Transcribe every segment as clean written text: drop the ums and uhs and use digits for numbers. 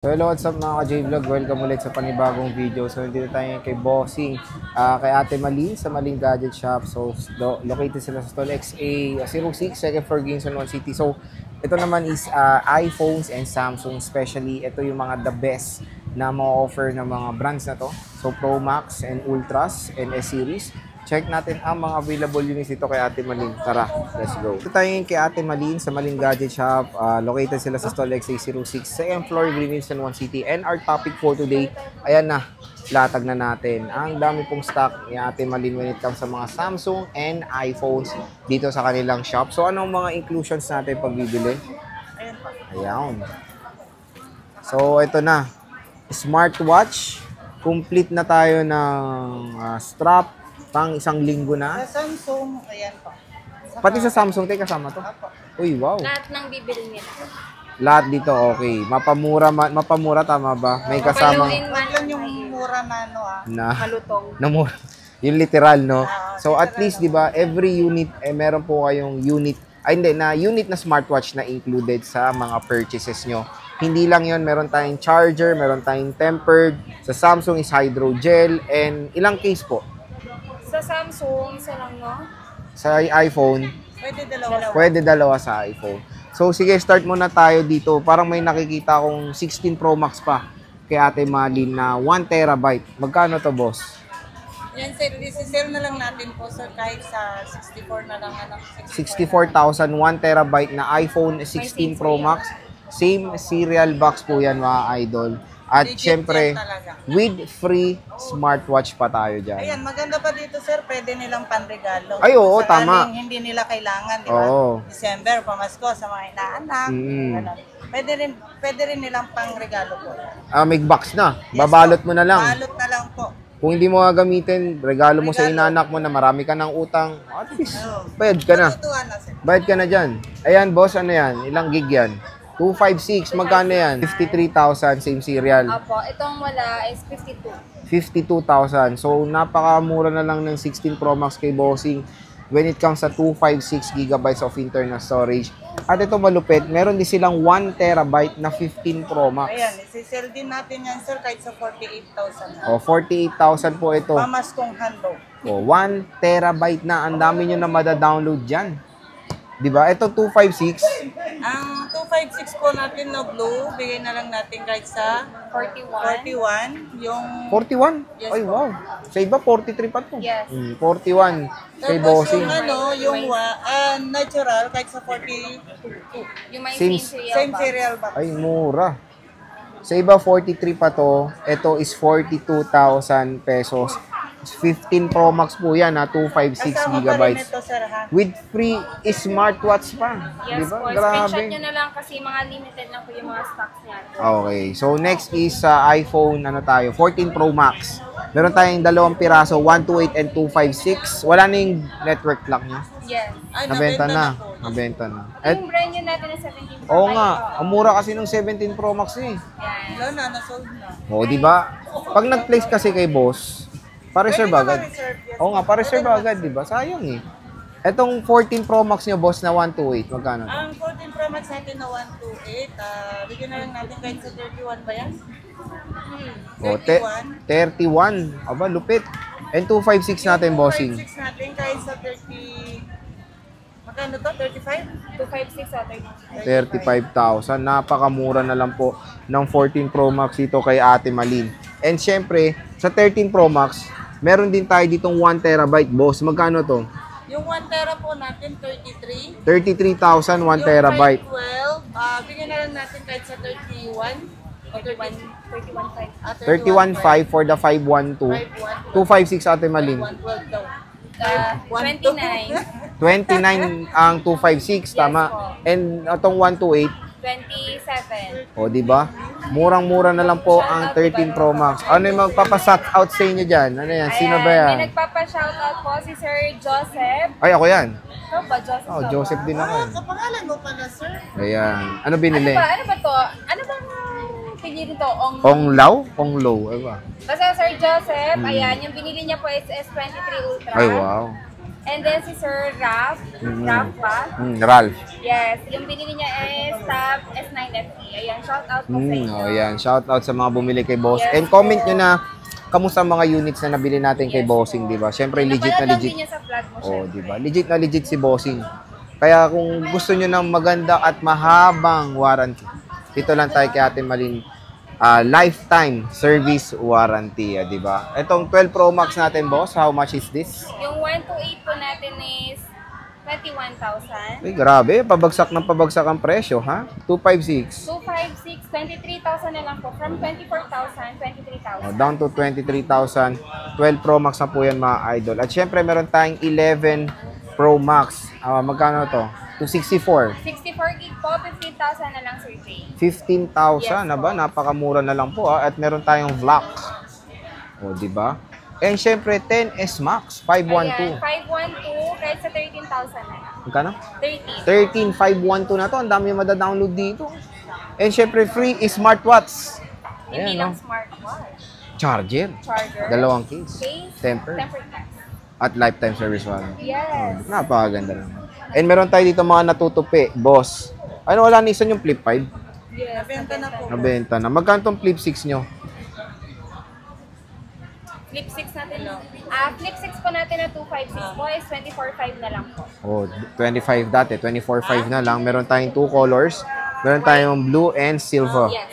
So hello, what's up mga ka-J-Vlog? Welcome ulit sa panibagong video. So nandito tayo kay Bossing, kay Ate Malin sa Malin Gadget Shop. So located sila sa Stall XA06, second floor, Ginson, City. So ito naman is iPhones and Samsung, especially ito yung mga the best na ma-offer ng mga brands na to. So Pro Max and Ultras and S-Series. Check natin ang mga available units dito kay Ate Malin. Tara, let's go. Ito tayo kay Ate Malin sa Malin Gadget Shop. Located sila sa Stall XA06, second floor, Greenwich, One City. And our topic for today, ayan na, latag na natin. Ang dami pong stock ni Ate Malin when it comes sa mga Samsung and iPhones dito sa kanilang shop. So, anong mga inclusions natin pag bibili? Ayan. So, ito na. Smartwatch. Complete na tayo ng strap. Pang isang linggo na. Sa Samsung, ayan po. Pati sa Samsung, tayo kasama to. Uy, wow. Lahat ng bibili nila. Lahat dito, okay. Mapamura, tama ba? May kasama. Wag lang yung mura na ano Na, Malutong. na mura. Yung literal, no? So, at least, di ba, every unit, meron po kayong unit, unit na smartwatch na included sa mga purchases nyo. Hindi lang yon, meron tayong charger, meron tayong tempered. Sa Samsung is hydrogel, and ilang case po? Sa Samsung, isa lang, no? Sa iPhone, Pwede dalawa. sa iPhone. So, sige, start muna tayo dito. Parang may nakikita akong 16 Pro Max pa kay Ate Malin na 1 terabyte. Magkano to, boss? Yan sir, isi-sell na lang natin po sir kahit sa 64 na lang. 64,000, 1 terabyte na iPhone 16 Pro Max. Same serial box po yan, mga idol. At Legit syempre, yan talaga. with free smartwatch pa tayo dyan. Ayan, maganda pa dito sir, pwede nilang panregalo. Ay, oo, Sakaling tama. hindi nila kailangan, di ba? Oo. December, pamasko sa mga inaanak. Ganun. Pwede rin nilang pangregalo po. May box na. Yes, Babalot po. mo na lang. Balot na lang po. Kung hindi mo gagamitin, regalo mo sa inanak mo na marami ka ng utang, at least, bayad ka na. Matutuwa na sir. Bayad ka na dyan. Ayan, boss, ano yan? Ilang gig yan? 256, magkano yan? 53,000, same serial. Opo, itong wala is 52. 52,000. So, napakamura na lang ng 16 Pro Max kay Bossing when it comes sa 256 gigabytes of internal storage. At ito malupit, meron din silang 1 terabyte na 15 Pro Max. Ayan, isi-sell din natin yan sir kahit sa 48,000. O, 48,000 po ito. Pamaskong handle. O, 1 terabyte na. Ang dami nyo na mada-download dyan. Diba? Ito 256. Ang 256 po natin na blue, bigay na lang natin kahit sa 41. 41. Yung 41? Yes, Ay, po. wow. Sa iba, 43 pa to. Yes. 41 kay tapos Bossing. yung natural kahit sa 42. Yung may Same- Same box. serial box. Ay, mura. Sa iba, 43 pa to. Ito is 42,000 pesos. 15 Pro Max po yan, 256 Kasama pa rin gigabytes. ito sir ha. With free smartwatch pa. Yes Diba? po. Screenshot Grabe. nyo na lang kasi mga limited lang po yung mga stocks niya. Okay. So, next is sa iPhone, 14 Pro Max. Meron tayong dalawang piraso, 128 and 256. Wala na yung network lock niya. Yes. Ay, Nabenta na. po. Nabenta na. Yung brand new natin na 17 Pro. Oo nga. Ang mura kasi nung 17 Pro Max eh. Yan. Wala na, nasold na. O, di ba? Pag nag-place kasi kay boss, pa-reserve Pwede agad. naman reserve, yes. Oo nga, pa-reserve agad, di ba? Sayang eh. Etong 14 Pro Max niyo, boss, na 128, magkano? Ang 14 Pro Max natin na 128, bigyan na lang natin kahit sa 31 ba yan? O, 31. Aba, lupit. And 256 natin, bossing. 256 natin kahit sa 30... Magkano to? 35? 256 o 35,000. Napakamura na lang po ng 14 Pro Max ito kay Ate Malin. And syempre, sa 13 Pro Max, meron din tayo ditong 1 terabyte, boss. Magkano to? Yung 1 tera po natin, 33. 33,000, 1 terabyte. Yung 512, bigyan na lang natin kahit sa 31. O 31.5. 31.5 for the 512. 256 Ate Malin. 112 daw. 29. 29 ang 256, tama? And itong 128, 27. o di ba? Murang-mura na lang po ang 13 Pro Max. Ano yung magpapa-shout out sa inyo dyan? Ano yan? Sino ba Ayan, yan? may nagpapa-shoutout po si Sir Joseph. Ay, ako yan. Ano ba, Joseph? Oh, ba? Joseph din ako. Kapangalan mo pala, sir? Ayan. Ano binili? Ano ba to? Ano bang pinili to? Onglaw? Onglow? Ay ba? Basta Sir Joseph, ayan, yung binili niya po is S23 Ultra. Ay, wow. And then si Sir Ralph ba? Ralph. Yes, yung binili niya is Tab S9FE. Ayan, shout out po sa inyo. Oh, yan. Shout out sa mga bumili kay Boss. Yes, And comment po. nyo na kamusta ang mga units na nabili natin kay Bossing, di ba? Siyempre, legit na Napanood lang legit. din niya sa vlog mo, Oh, syempre. di ba? Legit na legit si Bossing. Kaya kung gusto nyo ng maganda at mahabang warranty, dito lang tayo kay Ate Malin. Lifetime service warranty, di ba? Itong 12 Pro Max natin, boss, how much is this? Yung 128 po natin is 21,000. Ay, grabe. Pabagsak ng pabagsak ang presyo, ha? 256. 256, 23,000 na lang po. From 24,000, 23,000. Down to 23,000. 12 Pro Max na po yan, mga idol. At syempre, meron tayong 11 Pro Max. Magkano to? 264. 64 gig po, 15,000 na lang, Sir Jay. 15,000 na ba? Napakamura na lang po, ha? At meron tayong Vlac. O, di ba? And syempre, 10S Max, 512. Ayan, 512, kahit sa 13,000 na lang. Magkano? 13. 13,512 na to. Ang dami yung madadownload dito. And syempre, free is smartwatch. Hindi Ayan, lang no? smartwatch. Charger. Charger. Dalawang case. Case. Tempered. Tempered glass. At lifetime service warranty. Yes. Napakaganda naman. And meron tayo dito mga natutupi, boss. Ano, wala na isa yung Flip 5? Yes. Nabenta na po. Nabenta na. Magkano tong Flip 6 nyo? Flip 6 natin. Flip 6 po natin na 256 po is 24,500 na lang po. Oh, 25 dati. 24,500 na lang. Meron tayong 2 colors. Meron tayong blue and silver. Yes.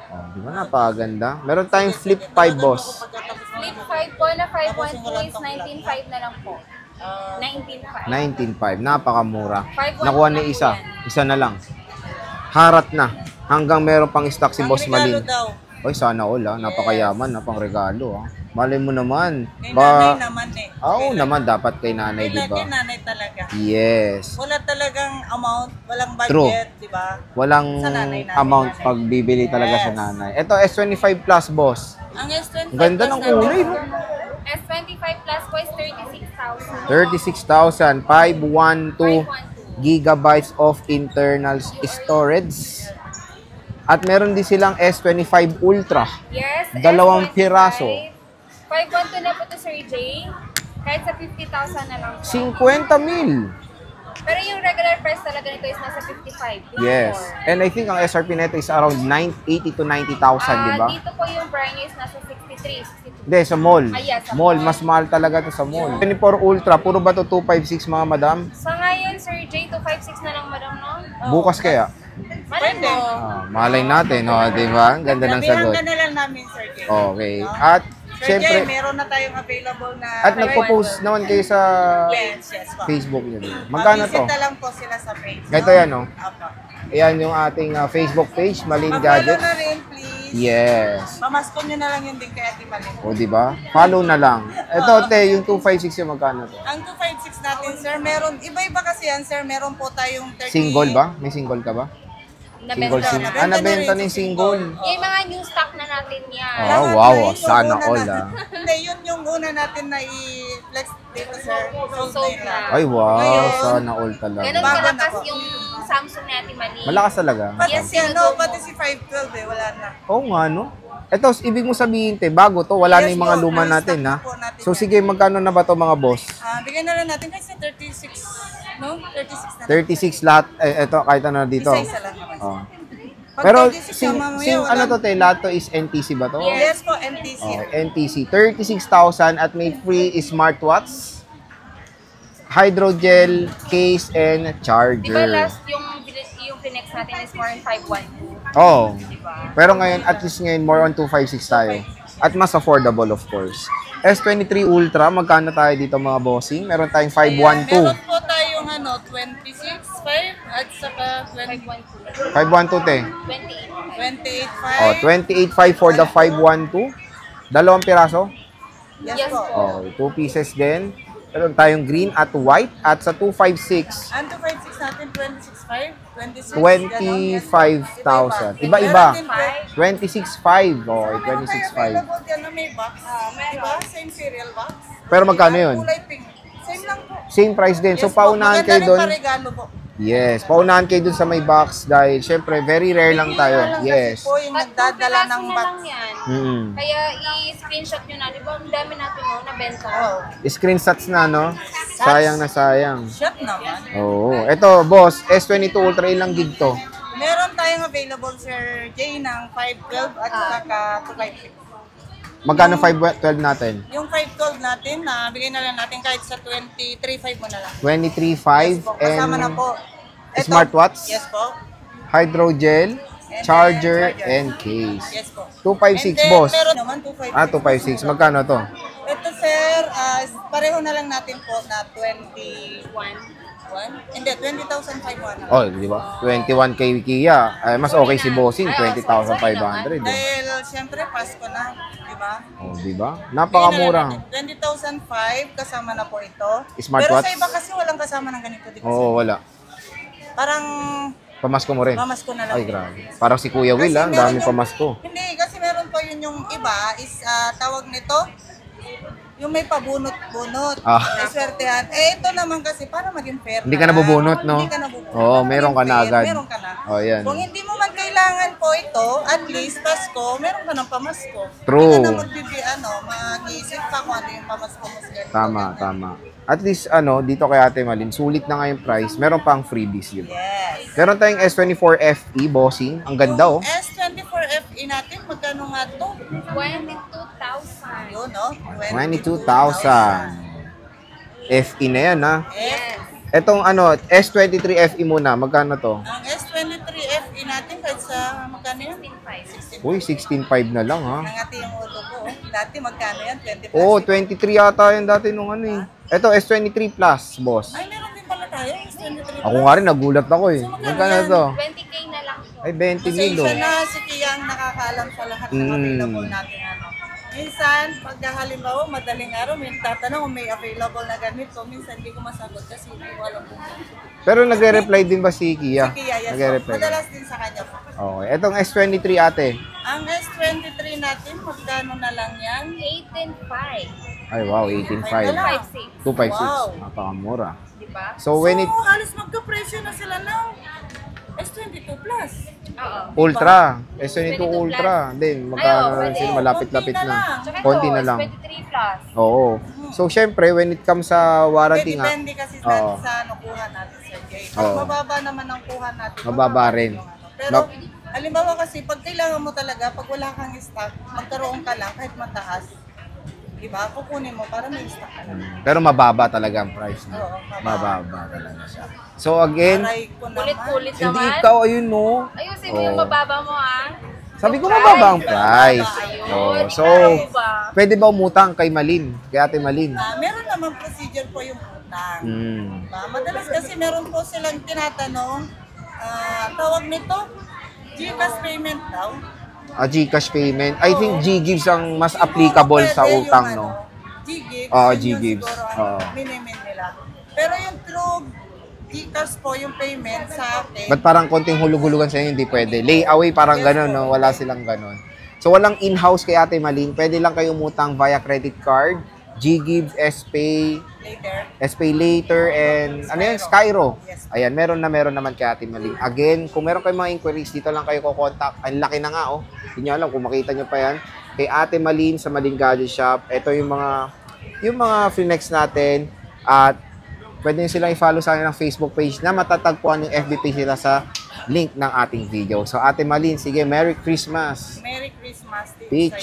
Oh, di ba napakaganda? Meron tayong Flip 5, boss. Flip 5 po na 512 is 19,500 na lang po. 19,500. 19,500. Napakamura. 5,100 Nakuha lang ni isa. yan. Isa na lang. Harat na. Hanggang meron pang stock si Ang Boss regalo Malin. daw. Oy, sana all, ha. Napakayaman, napang regalo, ha. Malay mo naman. Kay nanay naman eh. Oo naman, dapat kay nanay, di Kay ba? nanay talaga. Yes. Wala talagang amount, walang True. budget, di ba? Walang Sa nanay natin, amount nanay. pag bibili talaga sa Yes. nanay. Ito, S25 Plus, boss. Ang S25 Ganda ng plus kulay, no? S25 Plus po is 36,000. 36,000, 512 gigabytes of internal storage. At meron din silang S25 Ultra. Yes. Dalawang S25. piraso. 512 na po to, Sir Jay. Kahit sa 50,000 na lang po. 50 mil. Pero yung regular price talaga nito is nasa 55. Yes. And I think ang SRP nito is around 80 to 90,000, di ba? Dito po yung brand new is nasa 63, 62. Hindi, sa mall. Yes, sa Mall, mall. mas mahal talaga to sa mall. 24 Ultra, puro ba to 256 mga madam? Sa ngayon, Sir Jay, 256 na lang, madam, no? Bukas kaya? Malay mo. Malay natin, no? Di ba? Ang ganda ng sagot. Sabihan ka na lang namin, Sir Jay. Okay. No? At, Sir Jay, syempre, meron na tayong available na... at nagpo-post naman kayo sa Yes, yes po. Facebook nyo. Di ba? Magkano to? Visit na lang po sila sa page. Ganito yan, no? Apo. Ayan yung ating Facebook page, Malin Pa-follow Gadgets. na rin, please. Yes. Pamaskon nyo na lang yun din kay Ate Malin. O, di ba? Follow na lang. Ito, te, yung 256 yung magkano to? Ang 256 natin, sir, meron... Iba-iba kasi yan, sir. Meron po tayong 30... Single ba? May single ka ba? Single Nabenta sim. na. Nabenta na yung single. Yung mga new stock na natin yan. Oh, Lahat wow, na yun yung sana una all, na- Hindi, yun yung una natin na i-flex dito, sir. Sold Sold na na. yun. Ay, wow. Ngayon, Sana all talaga. Ganun Bago na kalakas po. yung Samsung natin, mali. Malakas talaga. Pati Yes, si ano, sinudo mo. pati si 512 eh, wala na. Oo nga, no? Ito, ibig mo sabihin, te, bago to, wala na Yes yung mga po, luma na-stock natin, na ha? po natin So, yan. sige, magkano na ba to mga boss? Bigyan na lang natin kasi 36, no? 36 na. 36 lahat, ito, kahit ano dito. Isa-isa lang naman. Oh. Pag Pero, 36 na mamaya, ano walang- to, te, lahat to is NTC ba to? Yes po, NTC. Oh, NTC. 36,000 at may free smartwatch, hydrogel, case, and Di ba charger. last yung Finex natin is more than 512? Oh. Diba? Pero ngayon, at least ngayon, more on 256 tayo. At mas affordable, of course. S23 Ultra, magkano tayo dito mga bossing? Meron tayong Meron 512. po tayong ano, 26.5 at saka 512. 512, te. 28. 28.5. Oh, 28.5 for the 512. Dalawang piraso. Yes Yes po. Oh, 2 pieces din. Meron tayong green at white. At sa 256, Ang 256 natin, 26.5. 26. 25,000. Iba-iba. Meron din po. 26.5. Oh, Meron tayo 26.5. available dyan na may box. Diba? Same cereal box. Pero magkano yun? Kulay pink. Same lang po. Same price din. So, Yes po, paunahan maganda kayo rin doon. pa regalo po. Yes, paunahan kayo dun sa may box dahil syempre very rare lang tayo. Yes. Kasi po yung nagdadala ng na box. lang yan. Mm. Kaya i-screenshot nyo na. Di ba, ang dami natin no, nabenta. Oh, Screenshots na, no? Sayang na sayang. shot naman. Oo. Ito, boss, S22 Ultra, ilang gig to? Meron tayong available, Sir Jay, ng 512 at saka 256. Magkano 512 natin? Yung 512 natin, bigay na lang natin kahit sa 23.5 mo na lang. 23.5 Yes po, kasama na po. Ito, smartwatch? Yes po. Hydrogel, And charger, then, and case. Yes po. 256, And then, boss. meron naman 256. Ah, 256. Magkano to? Ito, sir, pareho na lang natin po na 21. Hindi, 20,500. Oh, di ba? 21K Kia. Ay, mas okay si Bossing, 20,500. Eh. Dahil, siyempre, Pasko na, di ba? Oh, di ba? Napakamura. 20,005 kasama na po ito. Smartwatch? Pero sa iba kasi walang kasama ng ganito, di ba? Oo, wala. Parang Pamasko mo rin. Pamasko na lang. Ay, grabe. Parang si Kuya Will, Kasi ah. meron Daming yung- pamasko. Hindi, kasi meron pa yun yung iba is tawag nito, yung may pabunot-bunot. Ah. May swertehan. Eh, ito naman kasi para maging fair. Hindi ka nabubunot, no? Hindi ka nabubunot. Oo, Para meron ka maging na fair, agad. Meron ka na. Oh, yan. Kung hindi mo man kailangan po ito, at least Pasko, meron ka ng pamasko. True. Hindi ka na mag-iisip ka kung ano yung pamasko mo sa ganito. Tama, tama. At least, dito kay Ate Malin, sulit na nga yung price. Meron pang freebies, di ba? Yes. Meron tayong S24 FE, Bossing. Ang ganda, oh. Yung S24 FE natin, magkano nga to? 22,000. Yun, no? 22,000. FE na yan, ha? Yes. Etong S23 FE muna, magkano to? Ang S23 FE natin kahit sa magkano yan? 16,500. 16. Uy, 16.5 na lang, ha? Nangati yung ulo ko. Dati magkano yan? 20 Oo, 23 yata yan dati nung eh. Ito, S23 Plus, boss. Ay, meron din pala tayo. S23. Ako nga rin, nagulat ako eh. So, magkano Magkano yan? to? 20K na lang po. Ay, 20 mil, Pasensya oh. na si Kia ang nakakaalam sa lahat ng available natin. Minsan, pag halimbawa, madaling araw, may tatanong kung may available na ganito. Minsan, hindi ko masagot kasi hindi ko alam kung Pero nagre-reply din ba si Kia? si Kia, yes po. Nagre-reply. Madalas din sa kanya po. Okay. Etong S23 ate. Ang S23 natin, magkano na lang yan? 18,500. Ay, wow, 18.5. 256. 256. Wow. Napakamura. Diba? So, when it... halos magka-presyo na sila ng S22 Plus. Oo. Ultra. S22 Ultra. Din, Ayaw, magkano pwede. sila, malapit-lapit Konti na na. lang. Tsaka Konti ito, na lang. S23 Plus. Oo. So, syempre, when it comes sa warranty nga, Depende kasi Oo. sa kuha natin sa Jay. Oo. Mababa naman ang kuha natin. Mababa rin. yung Pero, halimbawa kasi, pag kailangan mo talaga, pag wala kang stock, magkaroon ka lang kahit mataas. Diba? Kukunin mo para may stock ka na. pero mababa talaga ang price. No? Oo, Mababa talaga siya. So, again, Aray ko naman. Kulit-kulit hindi naman. ikaw, ayun, no? Ayusin mo Oo. yung mababa mo, ah. Sabi ko mababa ang price. Ayun. Oh, so, Diba? pwede ba umutang kay Malin? Kay Ate Malin? Meron naman procedure po yung utang. Hmm. Madalas kasi meron po silang tinatanong, tawag nito, GCash payment daw. Gcash payment. I think G-Gives ang mas applicable sa Pwede utang, yung, no? G-Gives. Oo, yun yung G-Gives. siguro Oo. ang minimin nila. Pero yung through GCash po yung payment sa akin. Ba't parang konting hulug-hulugan sa inyo, hindi pwede? Layaway, parang gano'n, no? Wala silang gano'n. So, walang in-house kay Ate Malin. Pwede lang kayo umutang via credit card, G-Gives, S-Pay, Later. S-Pay Later, and ano yan? Skyro. Yes. Ayan, meron naman kay Ate Malin. Again, kung meron kayong mga inquiries, dito lang kayo kukontak. Ang laki na nga, oh. Hindi nyo alam kung makita nyo pa yan. Kay Ate Malin sa Malin Gadget Shop. Ito yung mga flex natin. At pwede nyo silang i-follow sa akin ng Facebook page na matatagpuan yung FB page nila sa link ng ating video. So, Ate Malin, sige, Merry Christmas! Merry Christmas. Picture.